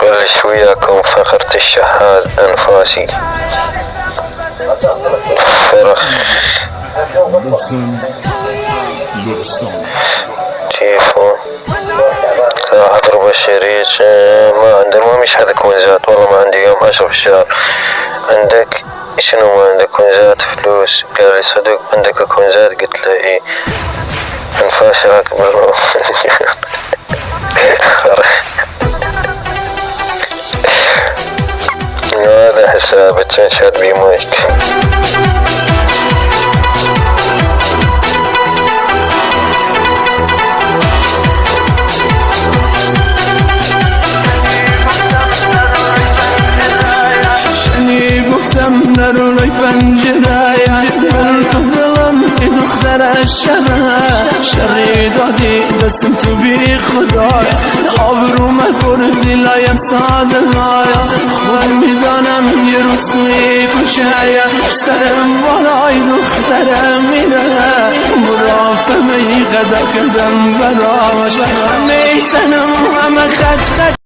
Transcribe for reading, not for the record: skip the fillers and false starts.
بلش وياكم فقرة الشحاذ أنفاسي فرخ كيفو راح اضرب الشريك ما عندي ما مش هذا كونزات والله ما عندي يوم 10 في الشهر عندك شنو ما عندك كونزات فلوس قال لي صدق عندك كونزات قلت له ايه انفاسي اكبر هذا حسابك تنشد بي مايك نرو لای پنجره دلم ای دختر شری دادی دستم تو بی خدای آبروم بردی لایم ساده خود میدانم یه روزی کشه سرم بالای دخترم میره مرافمه ای قدر کردم براش میزنم همه خط